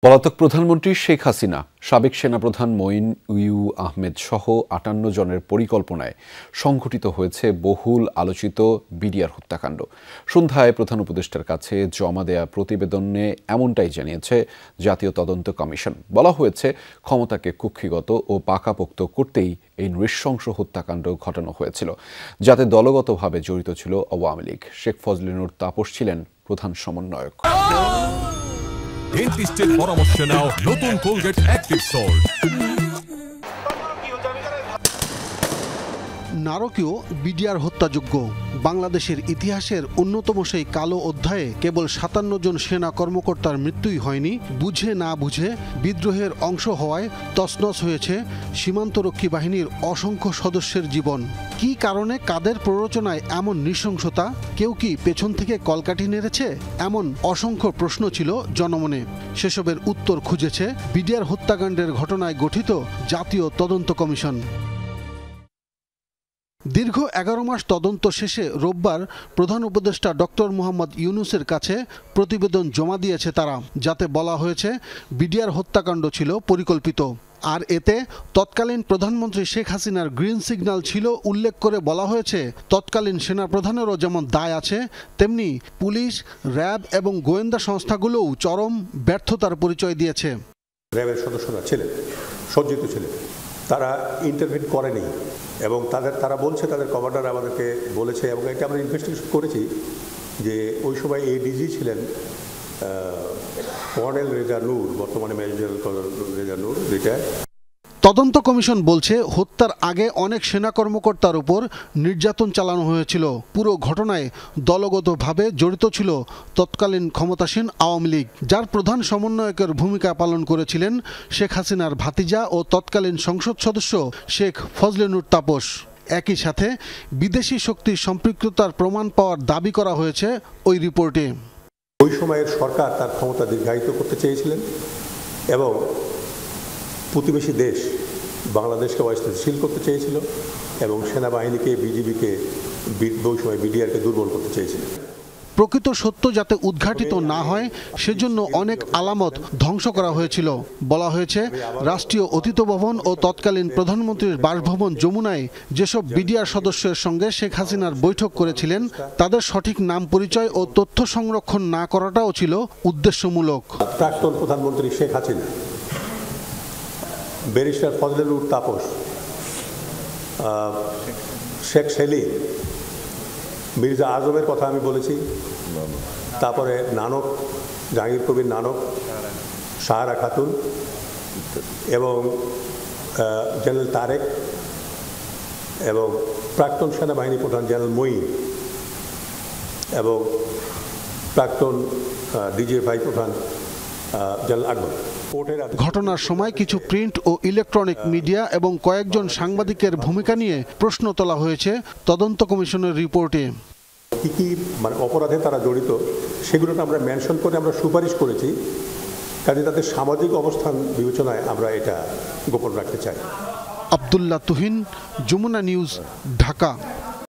পলাতক প্রধানমন্ত্রী শেখ হাসিনা, সাবেক সেনাপ্রধান মঈন ইউ আহমেদ সহ ৫৮ জনের পরিকল্পনায় সংঘটিত হয়েছে বহুল আলোচিত বিডিআর হত্যাকাণ্ড। সন্ধ্যায় প্রধান উপদেষ্টার কাছে জমা দেয়া প্রতিবেদনে এমনটাই জানিয়েছে জাতীয় তদন্ত কমিশন। বলা হয়েছে, ক্ষমতাকে কুক্ষিগত ও পাকাপোক্ত করতেই এই নৃশংস হত্যাকাণ্ড ঘটানো হয়েছিল, যাতে দলগতভাবে জড়িত ছিল আওয়ামী লীগ। শেখ ফজলে নূর তাপস ছিলেন প্রধান সমন্বয়ক। ডেন্টিস্টের পরামর্শ নাও নতুন কোলগেট অ্যাক্টিভ সল্ট। নারকীয় বিডিআর হত্যাযজ্ঞ বাংলাদেশের ইতিহাসের অন্যতম সেই কালো অধ্যায়ে কেবল ৫৭ জন সেনা কর্মকর্তার মৃত্যুই হয়নি, বুঝে না বুঝে বিদ্রোহের অংশ হওয়ায় তছনছ হয়েছে সীমান্তরক্ষী বাহিনীর অসংখ্য সদস্যের জীবন। কি কারণে, কাদের প্ররোচনায় এমন নৃশংসতা? কেউ কি পেছন থেকে কলকাঠি নেড়েছে? এমন অসংখ্য প্রশ্ন ছিল জনমনে। সেসবের উত্তর খুঁজেছে বিডিআর হত্যাকাণ্ডের ঘটনায় গঠিত জাতীয় তদন্ত কমিশন। দীর্ঘ ১১ মাস তদন্ত শেষে রোববার প্রধান উপদেষ্টা ডক্টর মোহাম্মদ ইউনূসের কাছে প্রতিবেদন জমা দিয়েছে তারা, যাতে বলা হয়েছে বিডিআর হত্যাকাণ্ড ছিল পরিকল্পিত। আর এতে তৎকালীন প্রধানমন্ত্রী শেখ হাসিনার গ্রিন সিগন্যাল ছিল উল্লেখ করে বলা হয়েছে, তৎকালীন সেনাপ্রধানেরও যেমন দায় আছে, তেমনি পুলিশ, র্যাব এবং গোয়েন্দা সংস্থাগুলোও চরম ব্যর্থতার পরিচয় দিয়েছে। র্যাবের সদস্যরা ছিলেন, সজ্জিত ছিলেন, তারা ইন্টারভিউ করেনি এবং তারা বলছে, তাদের কমান্ডার আমাদেরকে বলেছে, এবং এটা আমরা ইনভেস্টিগেশন করেছি যে ওই সময় এডিজি ছিলেন কর্নেল রেজা নূর, বর্তমানে মেজর কর্নেল রেজা নূর, রিটায়ার্ড। তদন্ত কমিশন বলছে, হত্যার আগে অনেক সেনা কর্মকর্তার উপর নির্যাতন চালানো হয়েছিল। পুরো ঘটনায় দলগতভাবে জড়িত ছিল তৎকালীন ক্ষমতাসীন আওয়ামী লীগ, যার প্রধান সমন্বয়কের ভূমিকা পালন করেছিলেন শেখ হাসিনার ভাতিজা ও তৎকালীন সংসদ সদস্য শেখ ফজলে নূর তাপস। একই সাথে বিদেশি শক্তির সম্পৃক্ততার প্রমাণ পাওয়ার দাবি করা হয়েছে ওই রিপোর্টে। ওই সময়ের সরকার তার ক্ষমতা দীর্ঘায়িত করতে চেয়েছিলেন এবং প্রতিবেশী দেশ বাংলাদেশকে অস্থিতিশীল করতে চেয়েছিল এবং সেনাবাহিনীকে, বিজিবিকে, ওই সময় বিডিআরকে দুর্বল করতে চেয়েছিল। প্রকৃত সত্য যাতে উদ্ঘাটিত না হয় সেজন্য অনেক আলামত ধ্বংস করা হয়েছিল। বলা হয়েছে, রাষ্ট্রীয় অতিথি ভবন ও তৎকালীন প্রধানমন্ত্রীর বাসভবন যমুনায় যেসব বিডিআর সদস্যের সঙ্গে শেখ হাসিনার বৈঠক করেছিলেন, তাদের সঠিক নাম পরিচয় ও তথ্য সংরক্ষণ না করাটাও ছিল উদ্দেশ্যমূলক। প্রাক্তন প্রধানমন্ত্রী শেখ হাসিনা, ব্যারিস্টার ফজলে নূর তাপস, শেখ সেলিম, মির্জা আজমের কথা আমি বলেছি, তারপরে নানক, জাহাঙ্গীর কবির নানক, সাহারা খাতুন এবং জেনারেল তারেক এবং প্রাক্তন সেনাবাহিনী প্রধান জেনারেল মঈন এবং প্রাক্তন ডিজিএফআই প্রধান জেনারেল আকবর। ঘটনার সময় কিছু প্রিন্ট ও ইলেকট্রনিক মিডিয়া এবং কয়েকজন সাংবাদিকের ভূমিকা নিয়ে প্রশ্ন তোলা হয়েছে তদন্ত কমিশনের রিপোর্টে। কি কি অপরাধে তারা জড়িত সেগুলোকে আমরা মেনশন করে আমরা সুপারিশ করেছি, কাজে তাদের সামাজিক অবস্থান বিবেচনায় আমরা এটা গোপন রাখতে চাই। আব্দুল্লাহ তুহিন, যমুনা নিউজ, ঢাকা।